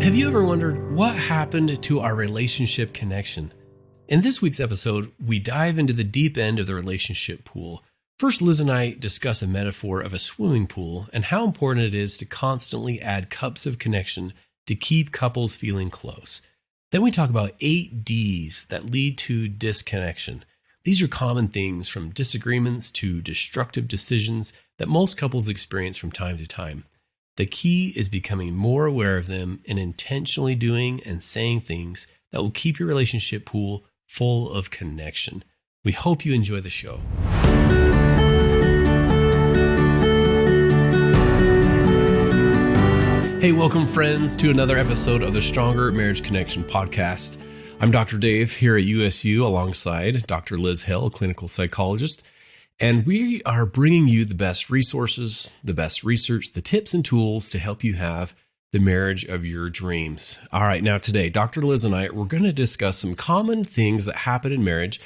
Have you ever wondered what happened to our relationship connection? In this week's episode, we dive into the deep end of the relationship pool. First, Liz and I discuss a metaphor of a swimming pool and how important it is to constantly add cups of connection to keep couples feeling close. Then we talk about 8 Ds that lead to disconnection. These are common things from disagreements to destructive decisions that most couples experience from time to time. The key is becoming more aware of them and intentionally doing and saying things that will keep your relationship pool full of connection. We hope you enjoy the show. Hey, welcome friends to another episode of the Stronger Marriage Connection podcast. I'm Dr. Dave here at USU alongside Dr. Liz Hale, a clinical psychologist. And we are bringing you the best resources, the best research, the tips and tools to help you have the marriage of your dreams. All right, now today, Dr. Liz and I, we're going to discuss some common things that happen in marriage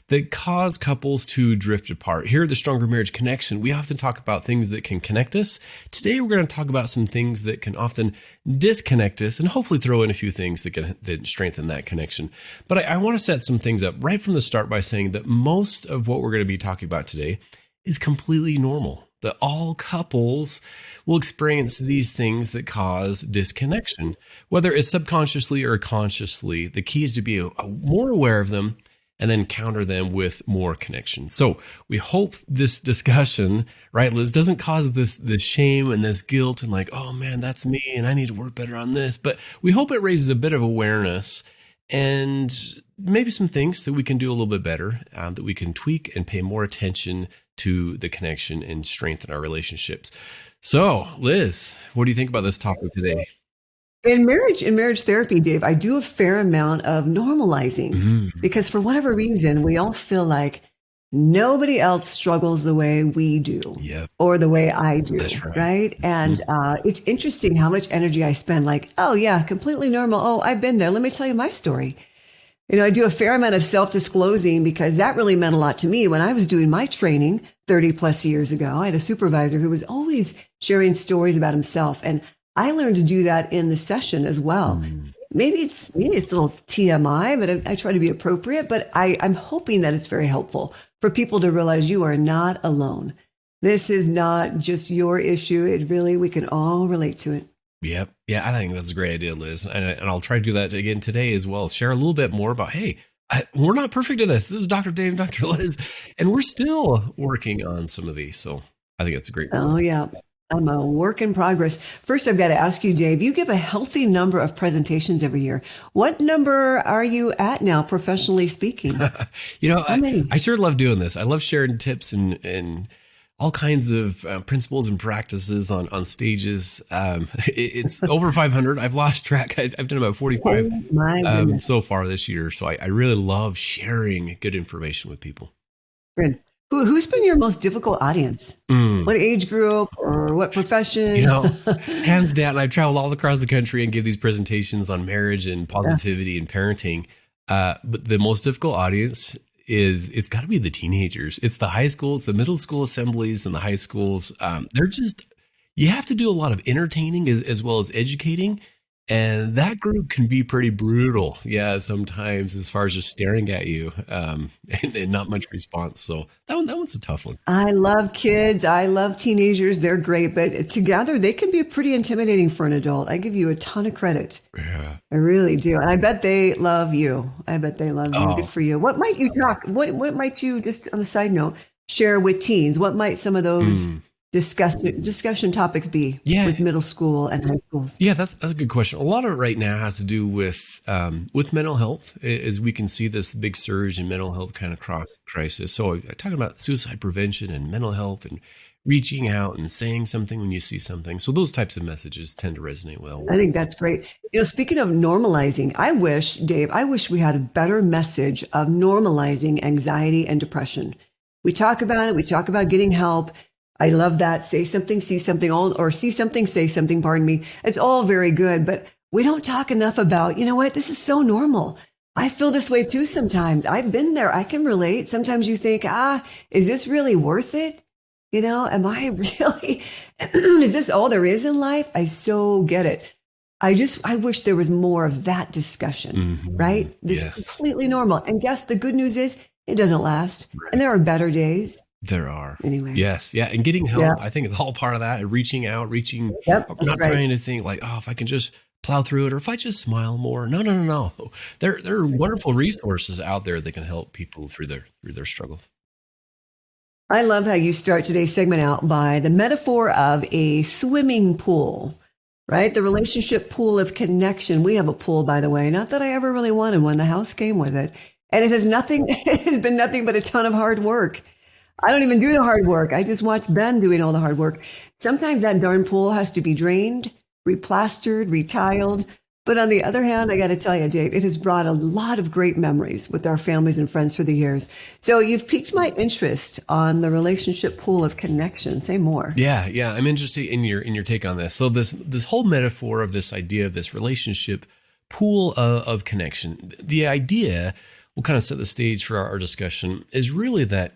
that cause couples to drift apart. Here at the Stronger Marriage Connection, we often talk about things that can connect us. Today, we're going to talk about some things that can often disconnect us and hopefully throw in a few things that strengthen that connection. But I want to set some things up right from the start by saying that most of what we're going to be talking about today is completely normal, that all couples will experience these things that cause disconnection, whether it's subconsciously or consciously. The key is to be more aware of them and then counter them with more connection. So we hope this discussion, right, Liz, doesn't cause this shame and this guilt and like, oh man, that's me and I need to work better on this. But we hope it raises a bit of awareness and maybe some things that we can do a little bit better, that we can tweak and pay more attention to the connection and strengthen our relationships. So, Liz, what do you think about this topic today? In marriage therapy, Dave, I do a fair amount of normalizing because for whatever reason, we all feel like nobody else struggles the way we do or the way I do. That's right? And it's interesting how much energy I spend like, oh yeah, completely normal. Oh, I've been there. Let me tell you my story. You know, I do a fair amount of self-disclosing because that really meant a lot to me when I was doing my training 30 plus years ago. I had a supervisor who was always sharing stories about himself. And I learned to do that in the session as well. Maybe it's a little TMI, but I try to be appropriate, but I'm hoping that it's very helpful for people to realize you are not alone. This is not just your issue. We can all relate to it. Yep. Yeah, I think that's a great idea, Liz. And I'll try to do that again today as well. Share a little bit more about, hey, we're not perfect at this. This is Dr. Dave, Dr. Liz, and we're still working on some of these. So I think it's a great point. Oh, yeah. I'm a work in progress. First, I've got to ask you, Dave, you give a healthy number of presentations every year. What number are you at now, professionally speaking? I sure love doing this. I love sharing tips and all kinds of principles and practices on stages. It's over 500. I've lost track. I've done about 45 so far this year. So I really love sharing good information with people. Good. Who's been your most difficult audience? What age group or what profession? Hands down, I've traveled all across the country and give these presentations on marriage and positivity and parenting. But the most difficult audience it's got to be the teenagers. It's the high schools, the middle school assemblies and the high schools. You have to do a lot of entertaining as well as educating. And that group can be pretty brutal. Yeah, sometimes as far as just staring at you and not much response. So that one's a tough one. I love kids. I love teenagers. They're great. But together, they can be pretty intimidating for an adult. I give you a ton of credit. Yeah. I really do. And I bet they love you. Good for you. What might you talk? What might you, just on a side note, share with teens? What might some of those discussion topics be with middle school and high schools? Yeah, that's a good question. A lot of it right now has to do with mental health, as we can see this big surge in mental health kind of crisis. So I'm talking about suicide prevention and mental health and reaching out and saying something when you see something. So those types of messages tend to resonate well. I think that's great. Speaking of normalizing, Dave, I wish we had a better message of normalizing anxiety and depression. We talk about it. We talk about getting help. I love that. Say something, see something, or see something, say something, pardon me. It's all very good, but we don't talk enough about, you know what, this is so normal. I feel this way too sometimes. I've been there. I can relate. Sometimes you think, is this really worth it? Am I really, is this all there is in life? I so get it. I wish there was more of that discussion, right? This is Yes, completely normal. And guess the good news is it doesn't last. right. And there are better days. There are. Anyway. Yes, yeah, and getting Yeah. help. I think it's all part of that. And reaching out, Yep. That's not right. trying to think like, oh, if I can just plow through it, or if I just smile more. No, no, no, no. There are wonderful resources out there that can help people through their struggles. I love how you start today's segment out by the metaphor of a swimming pool, right? The relationship pool of connection. We have a pool, by the way. Not that I ever really wanted one. The house came with it. And it has been nothing but a ton of hard work. I don't even do the hard work. I just watch Ben doing all the hard work. Sometimes that darn pool has to be drained, replastered, retiled. But on the other hand, I got to tell you, Dave, it has brought a lot of great memories with our families and friends through the years. So you've piqued my interest on the relationship pool of connection. Say more. Yeah, yeah. I'm interested in your take on this. So this whole metaphor of this idea of this relationship pool of connection, the idea will kind of set the stage for our discussion is really that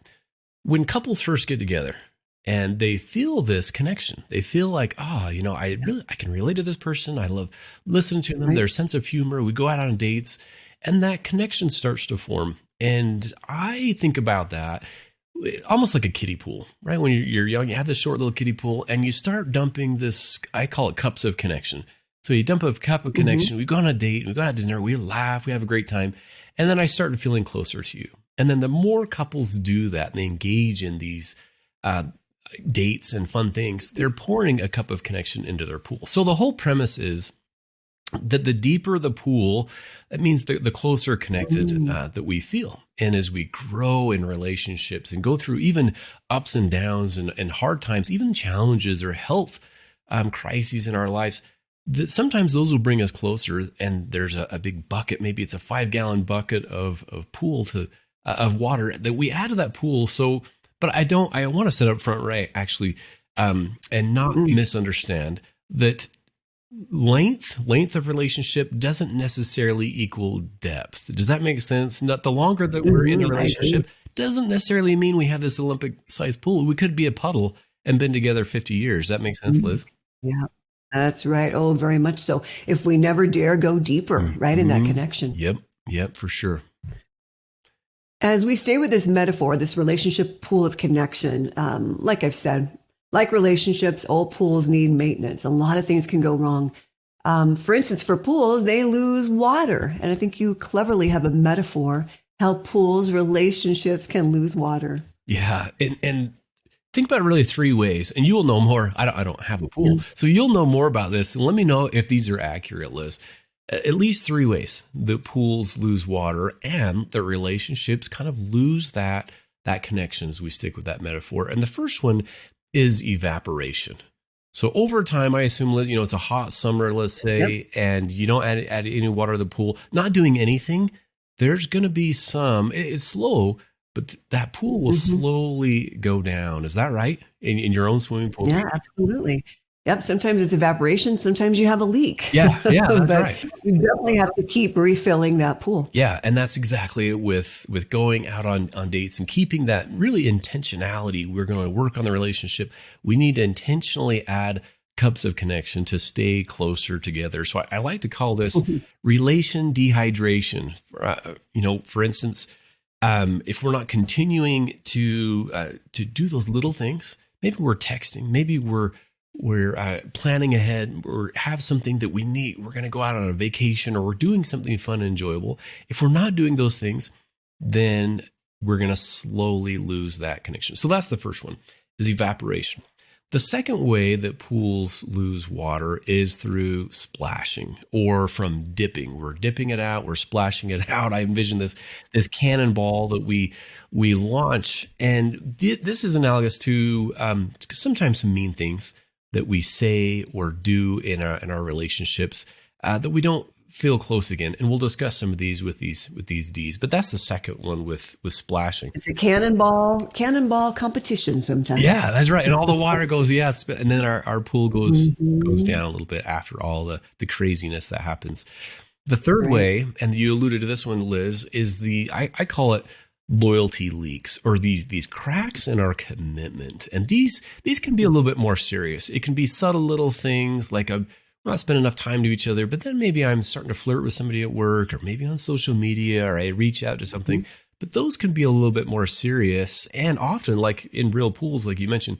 when couples first get together and they feel this connection, they feel like, I can relate to this person. I love listening to them, Right. their sense of humor. We go out on dates and that connection starts to form. And I think about that almost like a kiddie pool, right? When you're young, you have this short little kiddie pool and you start dumping this, I call it cups of connection. So you dump a cup of connection, we go on a date, we go out to dinner, we laugh, we have a great time. And then I started feeling closer to you. And then the more couples do that and they engage in these dates and fun things, they're pouring a cup of connection into their pool. So the whole premise is that the deeper the pool, that means the closer connected that we feel. And as we grow in relationships and go through even ups and downs and hard times, even challenges or health crises in our lives, that sometimes those will bring us closer. And there's a big bucket, maybe it's a 5-gallon bucket of water that we add to that pool. So, but I want to set up front, right, actually, and not misunderstand that length of relationship doesn't necessarily equal depth. Does that make sense? Not the longer that we're in a relationship doesn't necessarily mean we have this Olympic sized pool. We could be a puddle and been together 50 years. That makes sense, Liz? Yeah, that's right. Oh, very much so. If we never dare go deeper, right, in that connection. Yep, for sure. As we stay with this metaphor, this relationship pool of connection, like I've said, like relationships, all pools need maintenance. A lot of things can go wrong. For instance, for pools, they lose water. And I think you cleverly have a metaphor how pools, relationships can lose water. Yeah. And think about it really 3 ways, and you will know more. I don't have a pool, so you'll know more about this. And let me know if these are accurate, Liz. At least 3 ways the pools lose water and the relationships kind of lose that connection as we stick with that metaphor. And the first one is evaporation. So over time, I assume, Liz, it's a hot summer, let's say, and you don't add any water to the pool, not doing anything. There's going to be it's slow, but that pool will slowly go down. Is that right? In your own swimming pool? Yeah, absolutely. Yep. Sometimes it's evaporation. Sometimes you have a leak. Yeah, that's but right. you definitely have to keep refilling that pool. Yeah, and that's exactly it with going out on dates and keeping that really intentionality. We're going to work on the relationship. We need to intentionally add cups of connection to stay closer together. So I like to call this relation dehydration. For instance, if we're not continuing to do those little things, maybe we're texting, maybe we're planning ahead or have something that we need. We're going to go out on a vacation or we're doing something fun and enjoyable. If we're not doing those things, then we're going to slowly lose that connection. So that's the first one, is evaporation. The second way that pools lose water is through splashing or from dipping. We're dipping it out, we're splashing it out. I envision this cannonball that we launch. And this is analogous to sometimes some mean things that we say or do in our relationships that we don't feel close again. And we'll discuss some of these with these D's. But that's the second one with splashing. It's a cannonball competition sometimes. Yeah, that's right. And all the water goes, and then our pool goes down a little bit after all the craziness that happens. The third way, and you alluded to this one, Liz, is I call it loyalty leaks, or these cracks in our commitment. And these can be a little bit more serious. It can be subtle little things like we're not spending enough time to each other, but then maybe I'm starting to flirt with somebody at work or maybe on social media, or I reach out to something. But those can be a little bit more serious. And often, like in real pools, like you mentioned,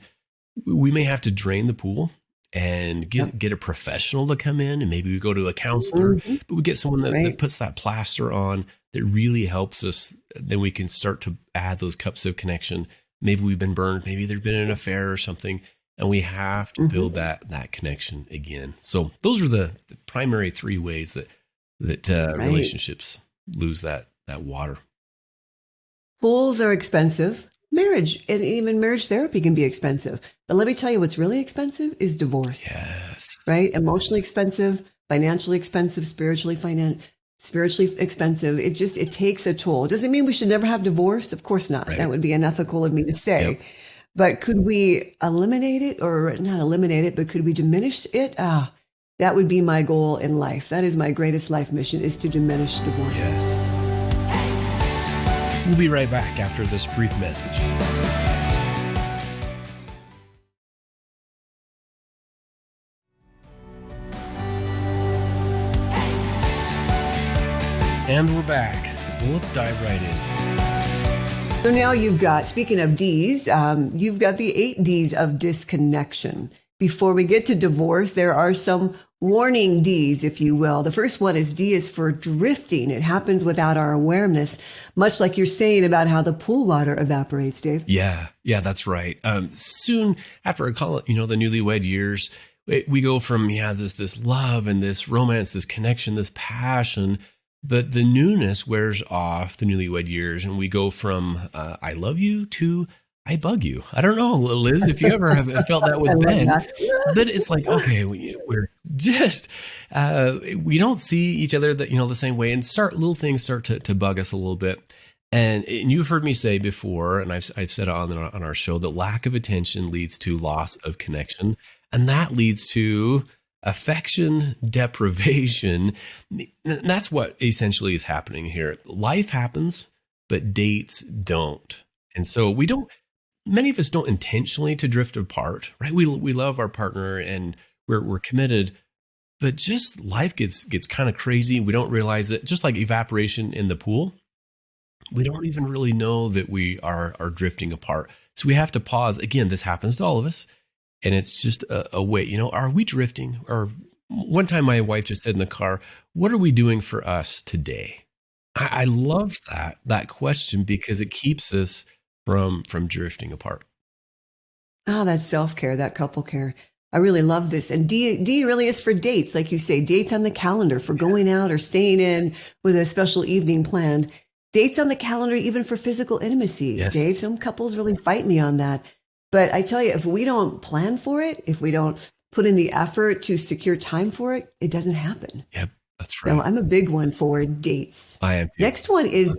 we may have to drain the pool and get a professional to come in, and maybe we go to a counselor, but we get someone that puts that plaster on that really helps us. Then we can start to add those cups of connection. Maybe we've been burned, maybe there's been an affair or something, and we have to build that connection again. So those are the primary three ways that relationships lose that water. Pools are expensive. Marriage and even marriage therapy can be expensive. But let me tell you, what's really expensive is divorce. Yes. Right? Emotionally expensive, financially expensive, spiritually expensive. It takes a toll. Does it mean we should never have divorce? Of course not. Right. That would be unethical of me to say. Yep. But could we eliminate it, or not eliminate it, but could we diminish it? That would be my goal in life. That is my greatest life mission, is to diminish divorce. Yes. We'll be right back after this brief message. And we're back. Well, let's dive right in. So now you've got, speaking of D's, you've got the 8 D's of disconnection. Before we get to divorce, there are some warning D's, if you will. The first one is D is for drifting. It happens without our awareness, much like you're saying about how the pool water evaporates, Dave. Yeah, that's right. Soon after, I call it, the newlywed years, we go from, this love and this romance, this connection, this passion, but the newness wears off the newlywed years, and we go from I love you to I bug you. I don't know, Liz, if you ever have felt that with Ben, but it's like, okay, we're just, we don't see each other the same way, and little things start to bug us a little bit. And you've heard me say before, and I've said on our show, that lack of attention leads to loss of connection, and that leads to affection deprivation. And that's what essentially is happening here. Life happens, but dates don't. And so many of us don't intentionally to drift apart, right? We love our partner and we're committed, but just life gets kind of crazy. We don't realize it. Just like evaporation in the pool, we don't even really know that we are drifting apart. So we have to pause. Again, this happens to all of us, and it's just a way, are we drifting? Or one time my wife just said in the car, what are we doing for us today? I love that question, because it keeps us from drifting apart. That's self-care, that couple care. I really love this. And D really is for dates, like you say, dates on the calendar for going out or staying in with a special evening planned. Dates on the calendar, even for physical intimacy. Yes. Dave, some couples really fight me on that. But I tell you, if we don't plan for it, if we don't put in the effort to secure time for it, it doesn't happen. Yep, that's right. So I'm a big one for dates. I am too. Next one is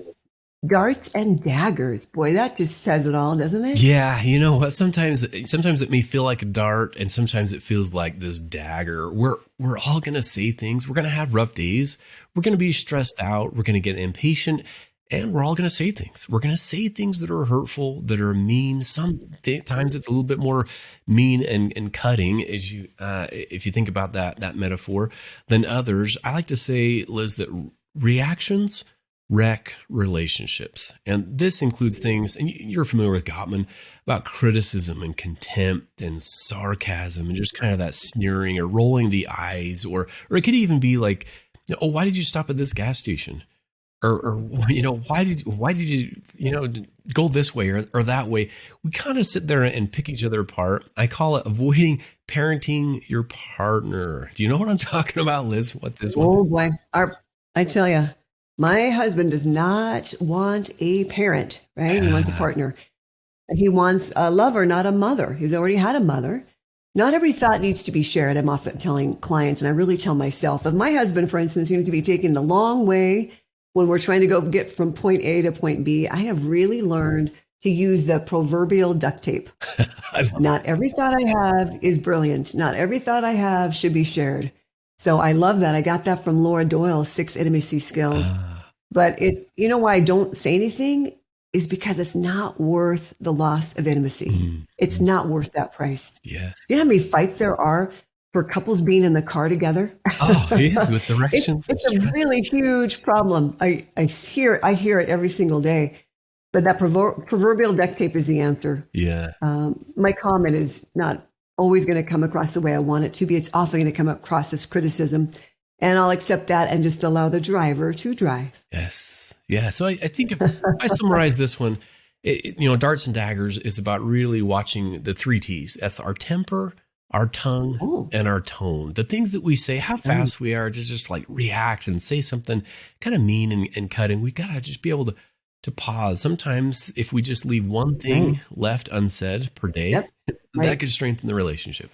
darts and daggers. Boy, that just says it all, doesn't it? Yeah, you know what? Sometimes it may feel like a dart, and sometimes it feels like this dagger. We're all going to say things. We're going to have rough days. We're going to be stressed out. We're going to get impatient, and we're all going to say things. We're going to say things that are hurtful, that are mean. Sometimes it's a little bit more mean and cutting, as you if you think about that metaphor, than others. I like to say, Liz, that reactions wreck relationships. And this includes things, and you're familiar with Gottman, about criticism and contempt and sarcasm and just kind of that sneering or rolling the eyes, or it could even be like, oh, why did you stop at this gas station? Or why did you go this way or that way? We kind of sit there and pick each other apart. I call it avoiding parenting your partner. Do you know what I'm talking about, Liz? What this one? Oh boy, I tell you, my husband does not want a parent, right? He wants a partner. He wants a lover, not a mother. He's already had a mother. Not every thought needs to be shared. I'm often telling clients, and I really tell myself, if my husband, for instance, seems to be taking the long way when we're trying to go get from point A to point B, I have really learned to use the proverbial duct tape. Not every thought I have is brilliant. Not every thought I have should be shared. So I love that. I got that from Laura Doyle's 6 Intimacy Skills. But why I don't say anything is because it's not worth the loss of intimacy. It's not worth that price. Yes. You know how many fights there are for couples being in the car together. Oh, yeah, with directions. It's a really huge problem. I hear it every single day. But that proverbial duct tape is the answer. Yeah. My comment is not always going to come across the way I want it to be. It's often going to come across as criticism. And I'll accept that and just allow the driver to drive. Yes. Yeah. So I think if I summarize this one, Darts and Daggers is about really watching the three T's. That's our temper, our tongue, and our tone. The things that we say, how fast we are to just like react and say something kind of mean and cutting. We got to just be able to pause. Sometimes if we just leave one thing left unsaid per day, that could strengthen the relationship.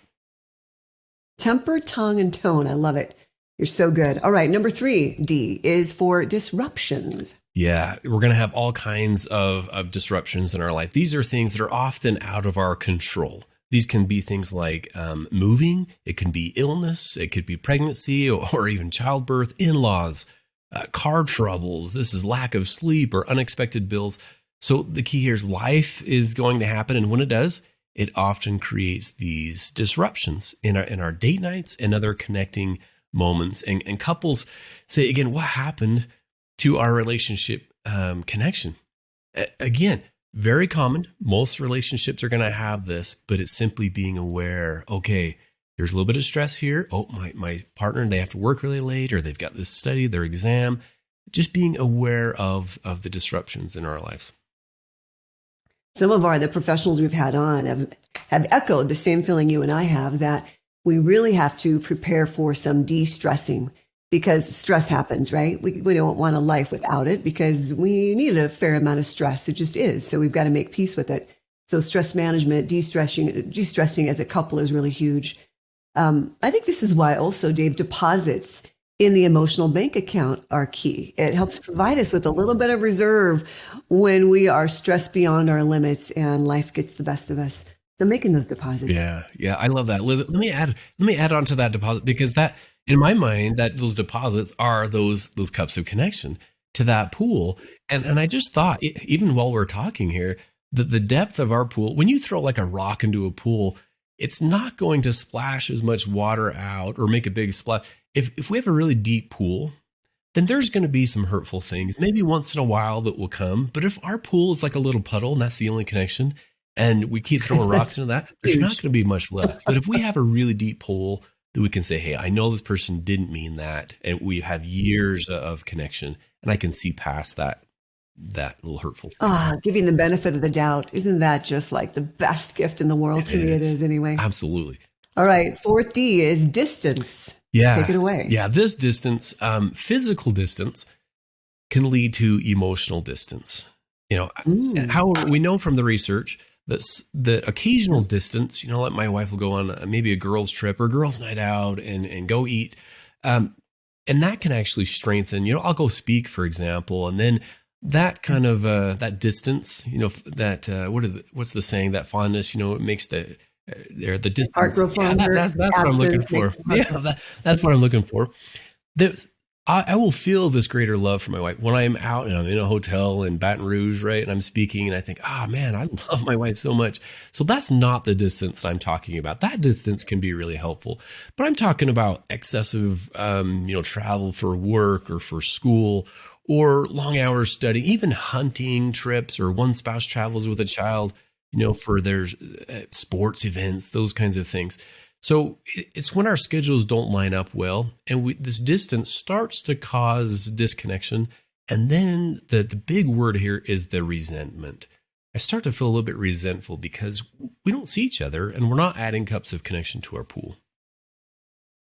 Temper, tongue, and tone. I love it. You're so good. All right. Number 3, D, is for disruptions. Yeah, we're going to have all kinds of disruptions in our life. These are things that are often out of our control. These can be things like moving. It can be illness. It could be pregnancy or even childbirth, in-laws, car troubles. This is lack of sleep or unexpected bills. So the key here is life is going to happen. And when it does, it often creates these disruptions in our date nights and other connecting moments. And couples say, again, what happened to our relationship connection? Again, very common. Most relationships are going to have this, but it's simply being aware, okay, there's a little bit of stress here. Oh, my partner, they have to work really late, or they've got this study, their exam. Just being aware of the disruptions in our lives. Some of the professionals we've had on have echoed the same feeling you and I have, that we really have to prepare for some de-stressing, because stress happens, right? We don't want a life without it, because we need a fair amount of stress. It just is. So we've got to make peace with it. So stress management, de-stressing as a couple is really huge. I think this is why also, Dave, deposits in the emotional bank account are key. It helps provide us with a little bit of reserve when we are stressed beyond our limits and life gets the best of us. So making those deposits. Yeah, I love that. Liz, let me add on to that deposit, because that, in my mind, that those deposits are those cups of connection to that pool. And I just thought, even while we're talking here, that the depth of our pool, when you throw like a rock into a pool, it's not going to splash as much water out or make a big splash. If we have a really deep pool, then there's going to be some hurtful things, maybe once in a while, that will come. But if our pool is like a little puddle and that's the only connection, and we keep throwing rocks into that, there's not going to be much left. But if we have a really deep pool that we can say, hey, I know this person didn't mean that, and we have years of connection, and I can see past that little hurtful thing. Giving the benefit of the doubt. Isn't that just like the best gift in the world? To me, it is anyway. Absolutely. All right. 4D is distance. Yeah. Take it away. Yeah. This distance, physical distance, can lead to emotional distance. How we know from the research that the occasional distance, like my wife will go on maybe a girls' trip or girls' night out and go eat. And that can actually strengthen, I'll go speak, for example, and then that kind of that distance, what's the saying? That fondness, it makes the distance. Heart grow fonder. That's what I'm looking for. Yeah, that's what I'm looking for. I will feel this greater love for my wife when I'm out and I'm in a hotel in Baton Rouge, right? And I'm speaking and I think, man, I love my wife so much. So that's not the distance that I'm talking about. That distance can be really helpful, but I'm talking about excessive, travel for work or for school, or long hours studying, even hunting trips, or one spouse travels with a child, for their sports events, those kinds of things. So it's when our schedules don't line up well, and this distance starts to cause disconnection. And then the big word here is the resentment. I start to feel a little bit resentful because we don't see each other and we're not adding cups of connection to our pool.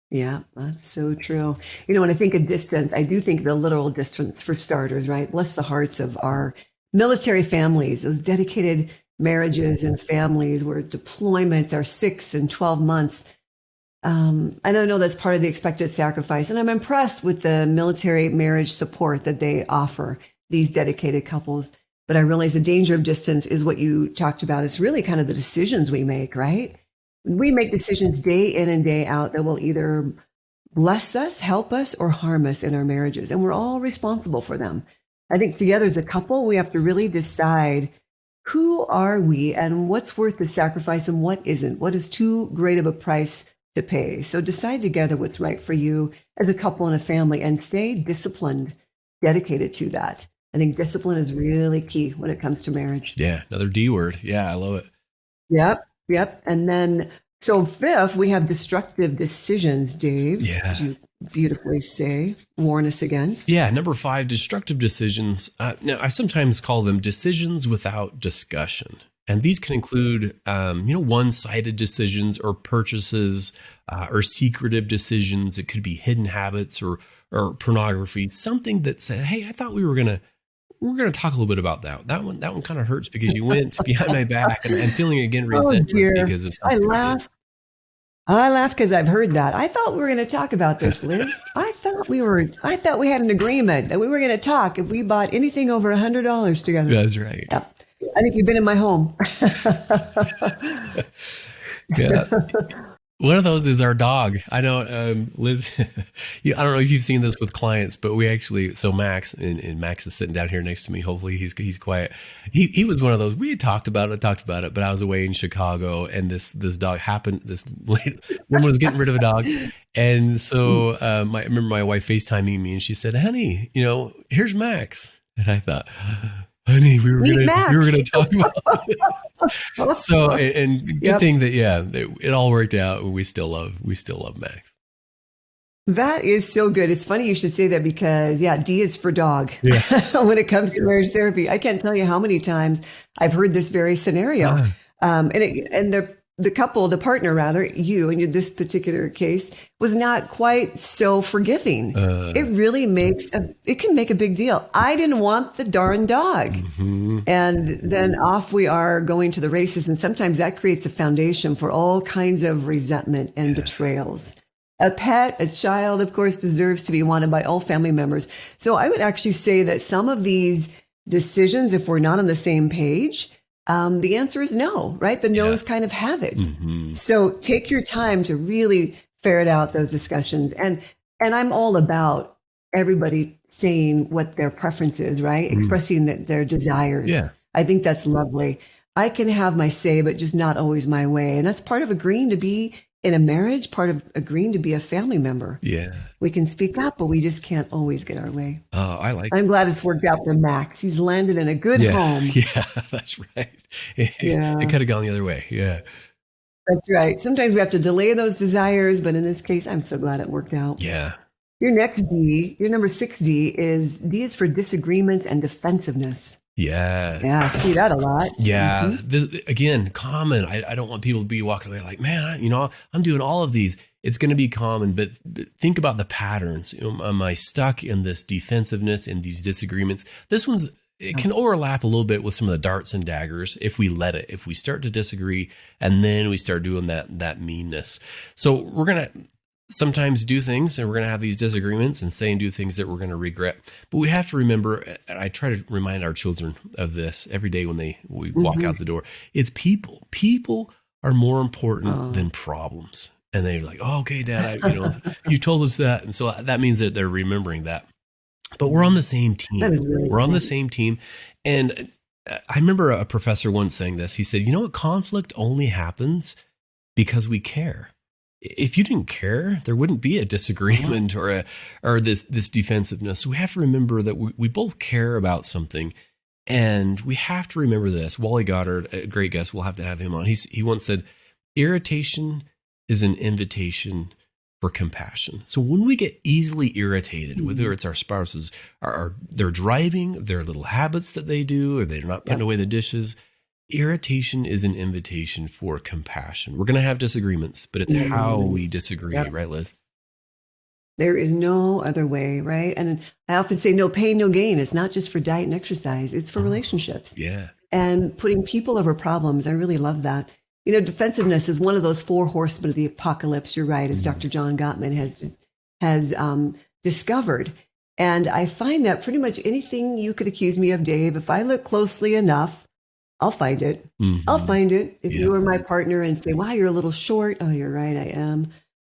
Yeah, that's so true. When I think of distance, I do think of the literal distance for starters, right? Bless the hearts of our military families, those dedicated marriages and families where deployments are 6 and 12 months. And I know that's part of the expected sacrifice. And I'm impressed with the military marriage support that they offer these dedicated couples. But I realize the danger of distance is what you talked about. It's really kind of the decisions we make, right? We make decisions day in and day out that will either bless us, help us, or harm us in our marriages. And we're all responsible for them. I think together as a couple, we have to really decide, who are we and what's worth the sacrifice and what isn't? What is too great of a price to pay. So decide together what's right for you as a couple and a family and stay disciplined, dedicated to that. I think discipline is really key when it comes to marriage. Yeah. Another D word. Yeah. I love it. Yep. Yep. And then, so fifth, we have destructive decisions, Dave. Yeah. As you beautifully say, warn us against. Yeah. Number 5, destructive decisions. Now, I sometimes call them decisions without discussion. And these can include, one-sided decisions or purchases or secretive decisions. It could be hidden habits or pornography, something that said, hey, I thought we're going to talk a little bit about that. That one kind of hurts because you went behind my back and I'm feeling again resentment because of something. I laugh because I've heard that. I thought we were going to talk about this, Liz. I thought we had an agreement that we were going to talk if we bought anything over $100 together. That's right. Yep. I think you've been in my home. Yeah. One of those is our dog. I know, Liz, I don't know if you've seen this with clients, but we actually, so Max, and Max is sitting down here next to me. Hopefully he's quiet. He was one of those, we had talked about it, but I was away in Chicago and this dog happened, this woman was getting rid of a dog. And so I remember my wife FaceTiming me and she said, honey, here's Max. And I thought, honey, we were going to talk about it. So, and good thing that, it all worked out. We still love Max. That is so good. It's funny you should say that because, D is for dog. Yeah. When it comes to marriage therapy, I can't tell you how many times I've heard this very scenario. And the couple, the partner rather, you in this particular case, was not quite so forgiving. It really it can make a big deal. I didn't want the darn dog. Mm-hmm. And then off we are going to the races. And sometimes that creates a foundation for all kinds of resentment and betrayals. A pet, a child, of course, deserves to be wanted by all family members. So I would actually say that some of these decisions, if we're not on the same page, the answer is no, right? The no's kind of have it. Mm-hmm. So take your time to really ferret out those discussions. And I'm all about everybody saying what their preference is, right? Mm. Expressing their desires. Yeah. I think that's lovely. I can have my say, but just not always my way. And that's part of agreeing to be in a marriage, part of agreeing to be a family member. Yeah. We can speak up, but we just can't always get our way. Oh, I'm glad it's worked out for Max. He's landed in a good home. Yeah, that's right. It could have gone the other way. Yeah. That's right. Sometimes we have to delay those desires, but in this case, I'm so glad it worked out. Yeah. Your next D, your number 6D is for disagreement and defensiveness. Yeah. Yeah, I see that a lot. Yeah. Mm-hmm. Again, common. I don't want people to be walking away like, man, I'm doing all of these. It's going to be common, but think about the patterns. Am I stuck in this defensiveness and these disagreements? It can overlap a little bit with some of the darts and daggers if we let it, if we start to disagree and then we start doing that meanness. So we're going to sometimes do things and we're going to have these disagreements and say and do things that we're going to regret. But we have to remember, and I try to remind our children of this every day when we walk out the door. It's people. People are more important than problems. And they're like, oh, okay, Dad, you told us that. And so that means that they're remembering that. But we're on the same team. Really we're on the same team. And I remember a professor once saying this. He said, conflict only happens because we care. If you didn't care, there wouldn't be a disagreement or this defensiveness. So we have to remember that we both care about something. And we have to remember this. Wally Goddard, a great guest, we'll have to have him on. He once said, irritation is an invitation for compassion. So when we get easily irritated, whether it's our spouses, they're driving, their little habits that they do, or they're not putting away the dishes, irritation is an invitation for compassion. We're going to have disagreements, but it's how we disagree, right, Liz? There is no other way, right? And I often say no pain, no gain. It's not just for diet and exercise. It's for relationships. Yeah. And putting people over problems. I really love that. Defensiveness is one of those 4 horsemen of the apocalypse. You're right, as Dr. John Gottman has discovered. And I find that pretty much anything you could accuse me of, Dave, if I look closely enough, I'll find it. Mm-hmm. I'll find it. If you were my partner and say, wow, you're a little short. Oh, you're right, I am.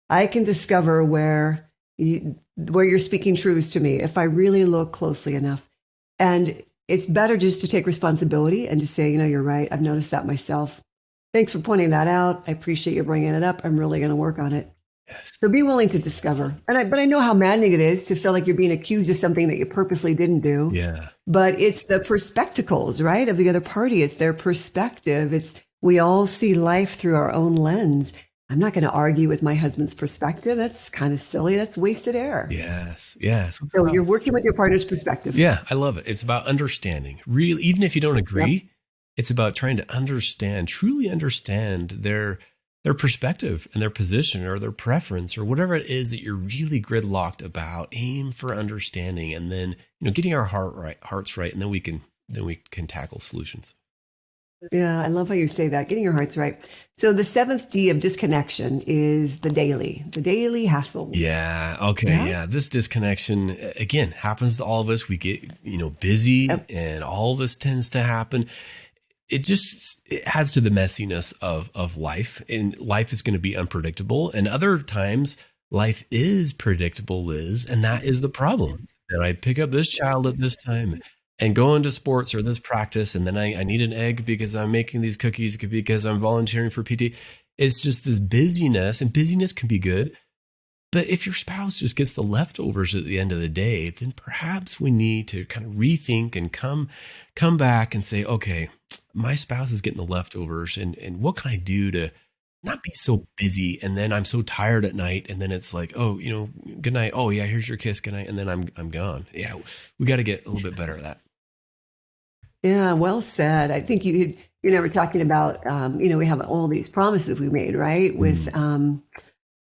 I can discover where you're speaking truths to me if I really look closely enough. And it's better just to take responsibility and to say, you're right. I've noticed that myself. Thanks for pointing that out. I appreciate you bringing it up. I'm really going to work on it. Yes. So be willing to discover. But I know how maddening it is to feel like you're being accused of something that you purposely didn't do. Yeah. But it's the perspectives, right, of the other party. It's their perspective. We all see life through our own lens. I'm not going to argue with my husband's perspective. That's kind of silly. That's wasted air. Yes. Yes. So you're working with your partner's perspective. Yeah, I love it. It's about understanding. Really, even if you don't agree, Yep. it's about trying to understand, truly understand their perspective and their position or their preference or whatever it is that you're really gridlocked about. Aim for understanding, and then getting our hearts right, and then we can tackle solutions. Yeah, I love how you say that, getting your hearts right. So the seventh D of disconnection is the daily hassles. Yeah. Okay. Yeah. Yeah. This disconnection again happens to all of us. We get busy, Yep. and all this tends to happen. It adds to the messiness of life, and life is going to be unpredictable. And other times life is predictable, Liz, and that is the problem. And I pick up this child at this time and go into sports or this practice, and then I need an egg because I'm making these cookies because I'm volunteering for PT. It's just this busyness, and busyness can be good. But if your spouse just gets the leftovers at the end of the day, then perhaps we need to kind of rethink and come back and say, okay, my spouse is getting the leftovers, and what can I do to not be so busy? And then I'm so tired at night, and then it's like, oh, good night. Oh yeah, here's your kiss, good night, and then I'm gone. Yeah, we got to get a little bit better at that. Yeah, well said. I think you were talking about, we have all these promises we made, right? With,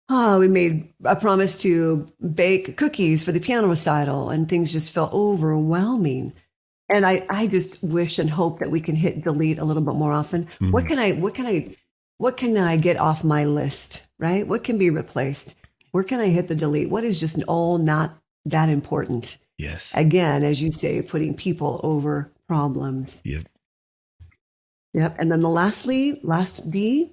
we made a promise to bake cookies for the piano recital, and things just felt overwhelming. And I just wish and hope that we can hit delete a little bit more often. What can I get off my list, right? What can be replaced? Where can I hit the delete? What is just all not that important? Yes. Again, as you say, putting people over problems. Yep. Yep. And then the last D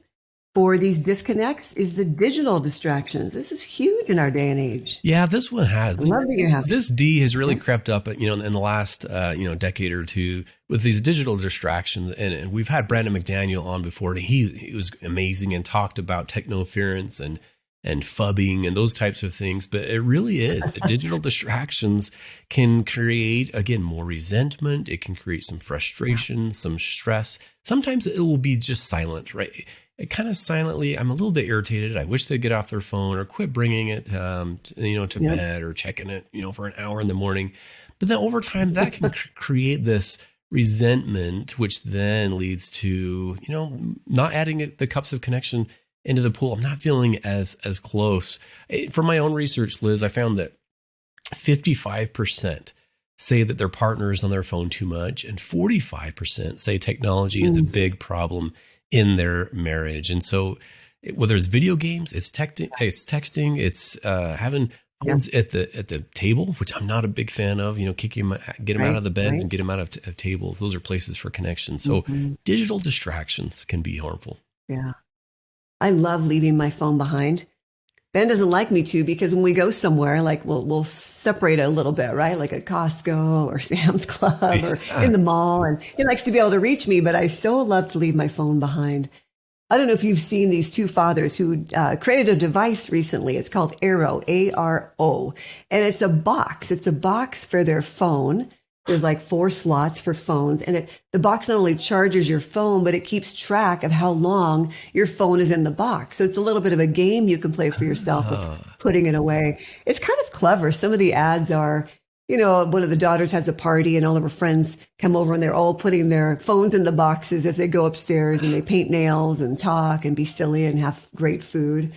for these disconnects is the digital distractions. This is huge in our day and age. Yeah, this one has. This D has really crept up, in the last, decade or two with these digital distractions. And we've had Brandon McDaniel on before, and he was amazing and talked about technoference and fubbing and those types of things. But it really is. The digital distractions can create, again, more resentment. It can create some frustration, some stress. Sometimes it will be just silent, right? It kind of silently, I'm a little bit irritated. I wish they'd get off their phone or quit bringing it, to bed or checking it, for an hour in the morning. But then over time, that can create this resentment, which then leads to, not adding the cups of connection into the pool. I'm not feeling as close. From my own research, Liz, I found that 55% say that their partner is on their phone too much, and 45% say technology is a big problem in their marriage. And so whether it's video games, it's texting, it's having phones at the table, which I'm not a big fan of, get them out of the beds and get them out of tables. Those are places for connection. So digital distractions can be harmful. Yeah. I love leaving my phone behind. Ben doesn't like me to, because when we go somewhere, like we'll separate a little bit, right? Like at Costco or Sam's Club or in the mall. And he likes to be able to reach me, but I so love to leave my phone behind. I don't know if you've seen these two fathers who created a device recently. It's called Arrow, ARO. And it's a box. It's a box for their phone. There's like 4 slots for phones. And the box not only charges your phone, but it keeps track of how long your phone is in the box. So it's a little bit of a game you can play for yourself of putting it away. It's kind of clever. Some of the ads are, one of the daughters has a party and all of her friends come over and they're all putting their phones in the boxes as they go upstairs, and they paint nails and talk and be silly and have great food.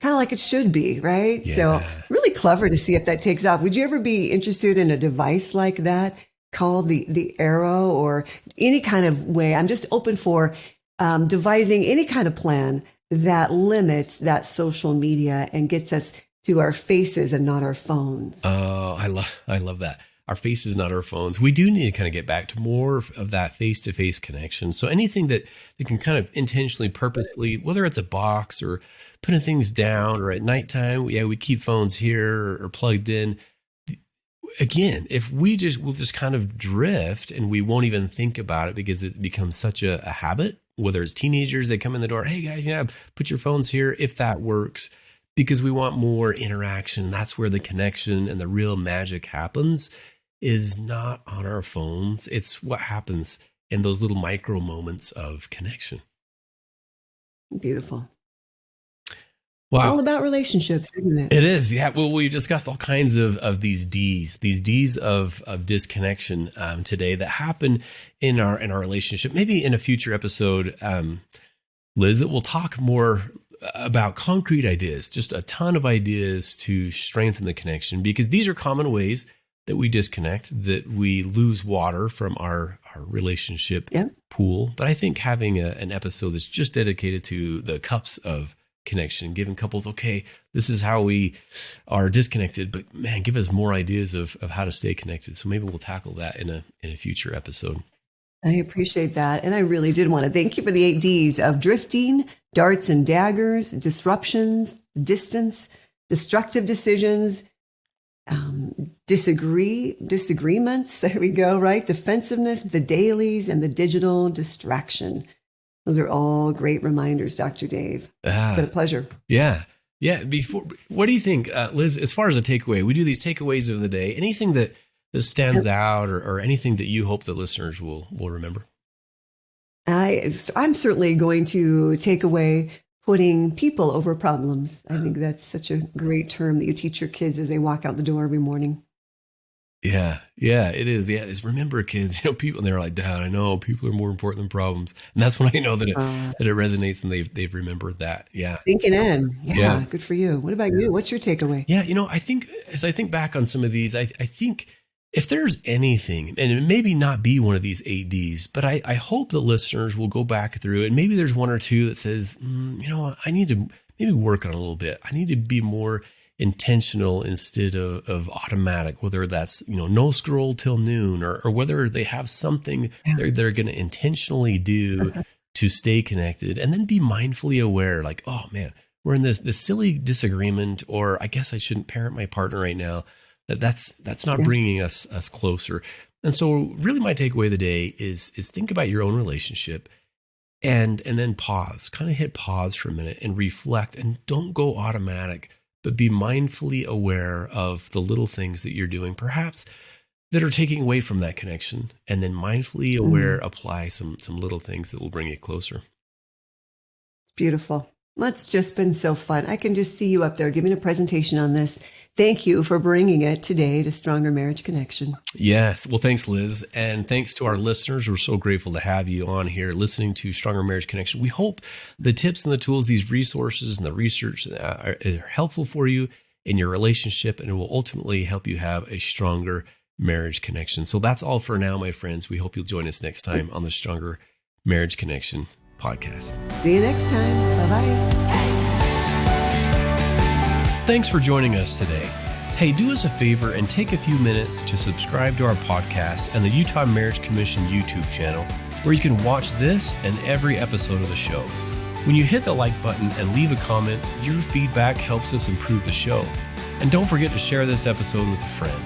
Kind of like it should be, right? Yeah. So really clever to see if that takes off. Would you ever be interested in a device like that called the Arrow, or any kind of way? I'm just open for devising any kind of plan that limits that social media and gets us to our faces and not our phones. Oh, I love that. Our faces, not our phones. We do need to kind of get back to more of that face-to-face connection. So anything that can kind of intentionally, purposefully, whether it's a box or putting things down, or at nighttime, we keep phones here or plugged in. Again, if we'll just kind of drift and we won't even think about it because it becomes such a habit, whether it's teenagers, they come in the door, hey guys, put your phones here, if that works. because we want more interaction. That's where the connection and the real magic happens, is not on our phones. It's what happens in those little micro moments of connection. Beautiful. Wow. It's all about relationships, isn't it? It is. Yeah. Well, we discussed all kinds of these D's of disconnection today that happen in our relationship. Maybe in a future episode, Liz, we'll talk more about concrete ideas, just a ton of ideas to strengthen the connection, because these are common ways that we disconnect, that we lose water from our relationship pool. But I think having an episode that's just dedicated to the cups of connection, giving couples, okay, this is how we are disconnected, but man, give us more ideas of how to stay connected. So maybe we'll tackle that in a future episode. I appreciate that. And I really did want to thank you for the 8 Ds of drifting, darts and daggers, disruptions, distance, destructive decisions, disagreements. There we go, right? Defensiveness, the dailies, and the digital distraction. Those are all great reminders, Dr. Dave. It's been a pleasure. Yeah. Yeah. What do you think, Liz, as far as a takeaway? We do these takeaways of the day. Anything that stands out or anything that you hope the listeners will remember? I'm certainly going to take away putting people over problems. I think that's such a great term that you teach your kids as they walk out the door every morning. Yeah, it is. Yeah, it's remember, kids. People, and they're like, Dad, I know people are more important than problems, and that's when I know that it resonates and they've remembered that. Yeah, thinking in. Yeah, good for you. What about you? What's your takeaway? Yeah, I think as I think back on some of these, I think if there's anything, and it maybe not be one of these 8 Ds, but I hope the listeners will go back through it, and maybe there's one or two that says, I need to maybe work on it a little bit. I need to be more intentional instead of automatic, whether that's, no scroll till noon, or whether they have something they're going to intentionally do to stay connected, and then be mindfully aware, like, oh man, we're in this silly disagreement, or I guess I shouldn't parent my partner right now. That's not bringing us closer. And so really my takeaway of the day is think about your own relationship and then pause, kind of hit pause for a minute and reflect, and don't go automatic, but be mindfully aware of the little things that you're doing, perhaps that are taking away from that connection, and then mindfully aware, apply some little things that will bring you closer. Beautiful. Well, it's just been so fun. I can just see you up there giving a presentation on this. Thank you for bringing it today to Stronger Marriage Connection. Yes. Well, thanks, Liz. And thanks to our listeners. We're so grateful to have you on here listening to Stronger Marriage Connection. We hope the tips and the tools, these resources and the research are helpful for you in your relationship, and it will ultimately help you have a stronger marriage connection. So that's all for now, my friends. We hope you'll join us next time on the Stronger Marriage Connection podcast. See you next time. Bye-bye. Thanks for joining us today. Hey, do us a favor and take a few minutes to subscribe to our podcast and the Utah Marriage Commission YouTube channel, where you can watch this and every episode of the show. When you hit the like button and leave a comment, your feedback helps us improve the show. And don't forget to share this episode with a friend.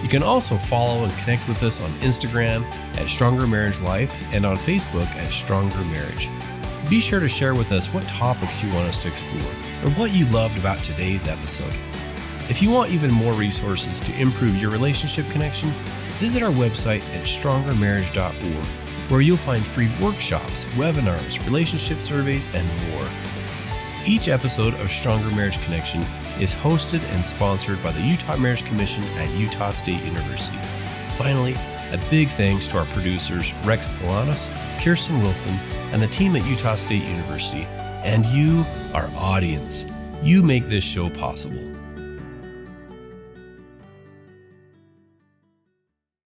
You can also follow and connect with us on Instagram at Stronger Marriage Life and on Facebook at Stronger Marriage. Be sure to share with us what topics you want us to explore or what you loved about today's episode. If you want even more resources to improve your relationship connection, visit our website at strongermarriage.org, where you'll find free workshops, webinars, relationship surveys, and more. Each episode of Stronger Marriage Connection is hosted and sponsored by the Utah Marriage Commission at Utah State University. Finally, a big thanks to our producers, Rex Polanis, Kirsten Wilson, and the team at Utah State University, and you, our audience. You make this show possible.